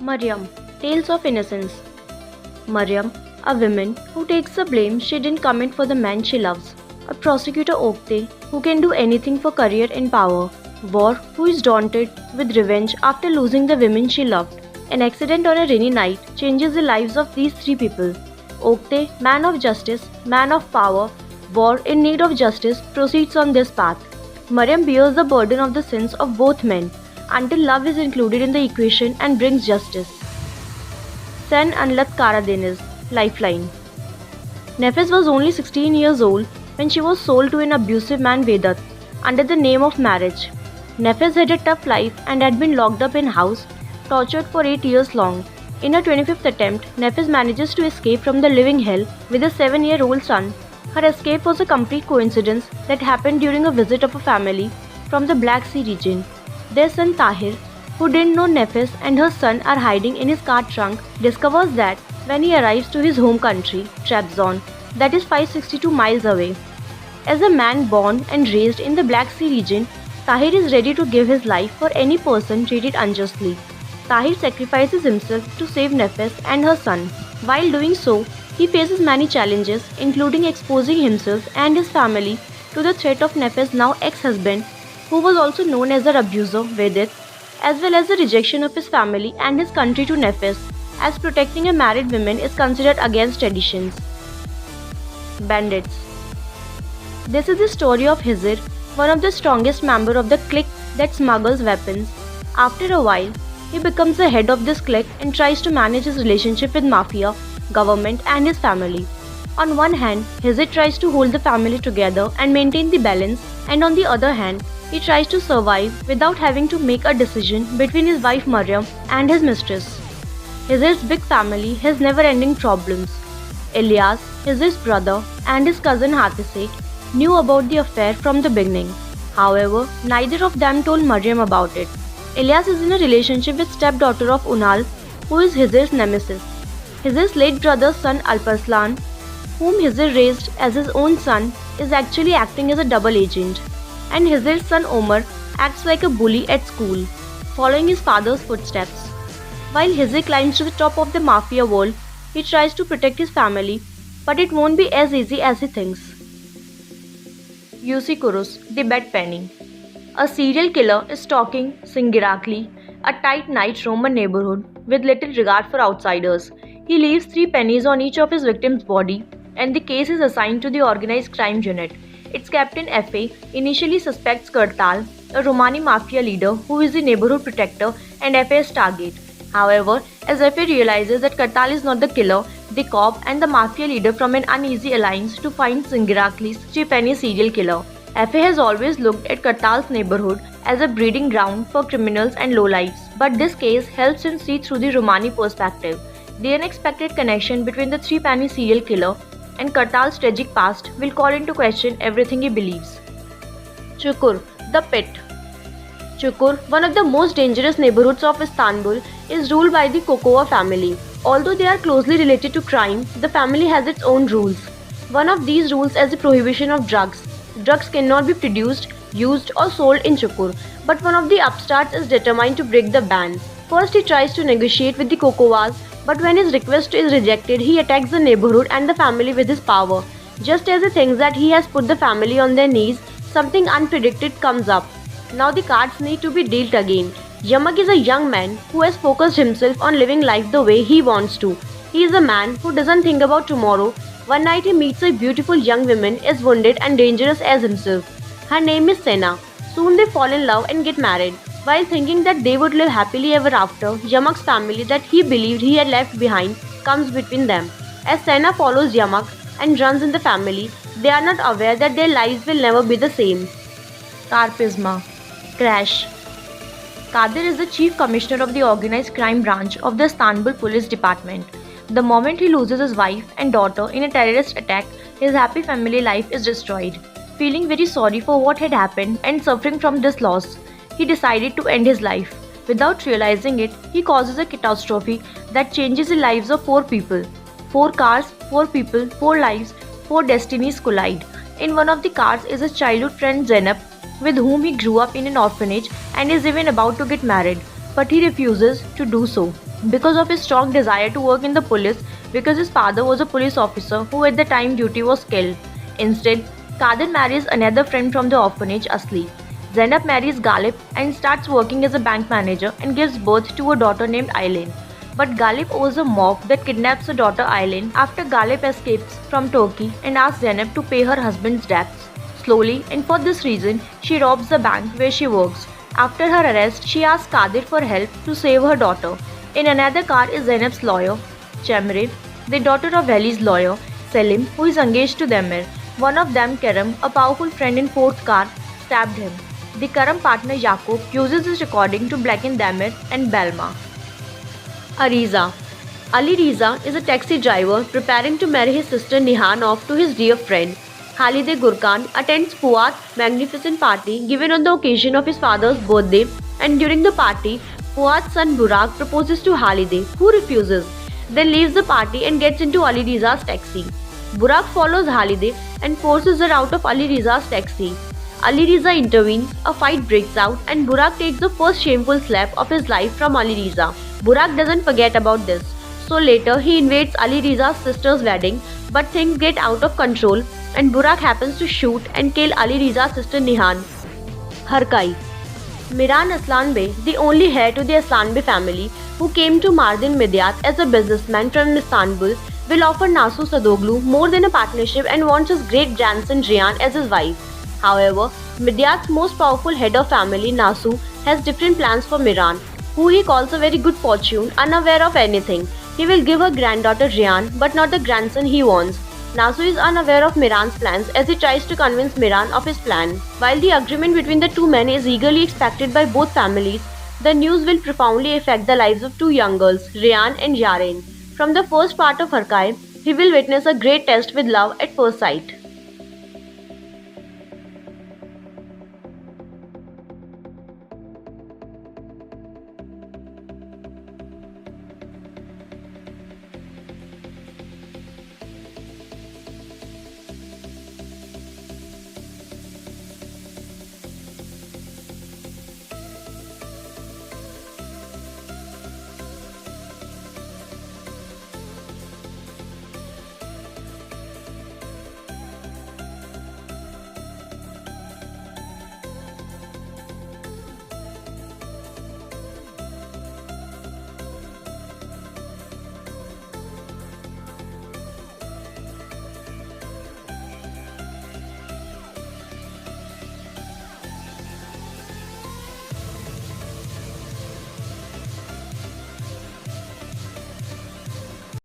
Maryam, Tales of Innocence. Maryam, a woman who takes the blame she didn't commit for the man she loves. A prosecutor Okte who can do anything for career and power. War who is daunted with revenge after losing the women she loved. An accident on a rainy night changes the lives of these three people. Okte, man of justice, man of power, war in need of justice, proceeds on this path. Maryam bears the burden of the sins of both men until love is included in the equation and brings justice. Sen Anlat Karadenis, Lifeline. Nefes was only 16 years old when she was sold to an abusive man Vedat under the name of marriage. Nefes had a tough life and had been locked up in house, tortured for 8 years long. In her 25th attempt, Nefes manages to escape from the living hell with a 7-year-old son. Her escape was a complete coincidence that happened during a visit of a family from the Black Sea region. Their son Tahir, who didn't know Nefes and her son are hiding in his car trunk, discovers that when he arrives to his home country, Trabzon, that is 562 miles away. As a man born and raised in the Black Sea region, Tahir is ready to give his life for any person treated unjustly. Tahir sacrifices himself to save Nefes and her son. While doing so, he faces many challenges, including exposing himself and his family to the threat of Nefes' now ex-husband, who was also known as her abuser, Vedit, as well as the rejection of his family and his country to Nefes, as protecting a married woman is considered against traditions. Bandits. This is the story of Hizir, one of the strongest members of the clique that smuggles weapons. After a while, he becomes the head of this clique and tries to manage his relationship with mafia, government and his family. On one hand, Hizir tries to hold the family together and maintain the balance, and on the other hand, he tries to survive without having to make a decision between his wife Maryam and his mistress. Hizir's big family has never-ending problems. Ilyas, Hizir's brother, and his cousin Hatisek knew about the affair from the beginning. However, neither of them told Maryam about it. Ilyas is in a relationship with stepdaughter of Unal, who is Hizir's nemesis. Hizir's late brother's son Alparslan, whom Hizir raised as his own son, is actually acting as a double agent. And Hizir's son Omar acts like a bully at school, following his father's footsteps. While Hizir climbs to the top of the mafia wall, he tries to protect his family, but it won't be as easy as he thinks. Yusi Kurus, the Bed Penny. A serial killer is stalking Singirakli, a tight-knit Roman neighborhood with little regard for outsiders. He leaves 3 pennies on each of his victim's body, and the case is assigned to the organized crime unit. Its captain F.A. initially suspects Kartal, a Romani mafia leader who is the neighborhood protector and F.A.'s target. However, as F.A. realizes that Kartal is not the killer, the cop and the mafia leader form an uneasy alliance to find Singirakli's 3-penny serial killer. F.A. has always looked at Kartal's neighborhood as a breeding ground for criminals and lowlifes, but this case helps him see through the Romani perspective. The unexpected connection between the 3-penny serial killer and Kartal's tragic past will call into question everything he believes. Çukur, the Pit. Çukur, one of the most dangerous neighborhoods of Istanbul, is ruled by the Kokova family. Although they are closely related to crime, the family has its own rules. One of these rules is the prohibition of drugs. Drugs cannot be produced, used or sold in Çukur, but one of the upstarts is determined to break the ban. First he tries to negotiate with the Kokovas, but when his request is rejected, he attacks the neighborhood and the family with his power. Just as he thinks that he has put the family on their knees, something unpredicted comes up. Now the cards need to be dealt again. Yamak is a young man who has focused himself on living life the way he wants to. He is a man who doesn't think about tomorrow. One night he meets a beautiful young woman as wounded and dangerous as himself. Her name is Sena. Soon they fall in love and get married. While thinking that they would live happily ever after, Yamak's family that he believed he had left behind comes between them. As Sena follows Yamak and runs in the family, they are not aware that their lives will never be the same. Karpizma. Crash. Kadir is the chief commissioner of the organized crime branch of the Istanbul Police Department. The moment he loses his wife and daughter in a terrorist attack, his happy family life is destroyed. Feeling very sorry for what had happened and suffering from this loss, he decided to end his life. Without realizing it, he causes a catastrophe that changes the lives of 4 people. 4 cars, 4 people, 4 lives, 4 destinies collide. In one of the cars is his childhood friend Zainab, with whom he grew up in an orphanage and is even about to get married, but he refuses to do so. because of his strong desire to work in the police because his father was a police officer who at the time duty was killed. Instead, Kadir marries another friend from the orphanage, Asli. Zainab marries Galip and starts working as a bank manager and gives birth to a daughter named Aylin. But Galip owes a mob that kidnaps the daughter Aylin after Galip escapes from Turkey and asks Zainab to pay her husband's debts. Slowly, and for this reason, she robs the bank where she works. After her arrest, she asks Kadir for help to save her daughter. In another car is Zainab's lawyer, Cemre, the daughter of Veli's lawyer, Selim, who is engaged to Demir. One of them, Kerem, a powerful friend in fourth car, stabbed him. The Kerem partner Yaqub uses this recording to blacken Demir and Belma. Ariza. Ali Riza is a taxi driver preparing to marry his sister Nihan off to his dear friend. Halide Gurkan attends Fuad's magnificent party given on the occasion of his father's birthday, and during the party, Fuad's son Burak proposes to Halide, who refuses, then leaves the party and gets into Ali Riza's taxi. Burak follows Halide and forces her out of Ali Riza's taxi. Ali Riza intervenes, a fight breaks out, and Burak takes the first shameful slap of his life from Ali Riza. Burak doesn't forget about this, so later he invades Ali Riza's sister's wedding, but things get out of control and Burak happens to shoot and kill Ali Riza's sister Nihan. Harkai. Miran Aslan Bey, the only heir to the Aslan Bey family, who came to Mardin Midyat as a businessman from Istanbul, will offer Nasu Sadoglu more than a partnership and wants his great-grandson Riyan as his wife. However, Midyat's most powerful head of family, Nasu, has different plans for Miran, who he calls a very good fortune, unaware of anything. He will give her granddaughter Riyan, but not the grandson he wants. Nasu is unaware of Miran's plans as he tries to convince Miran of his plan. While the agreement between the two men is eagerly expected by both families, the news will profoundly affect the lives of two young girls, Riyan and Yaren. From the first part of Harkai, he will witness a great test with love at first sight.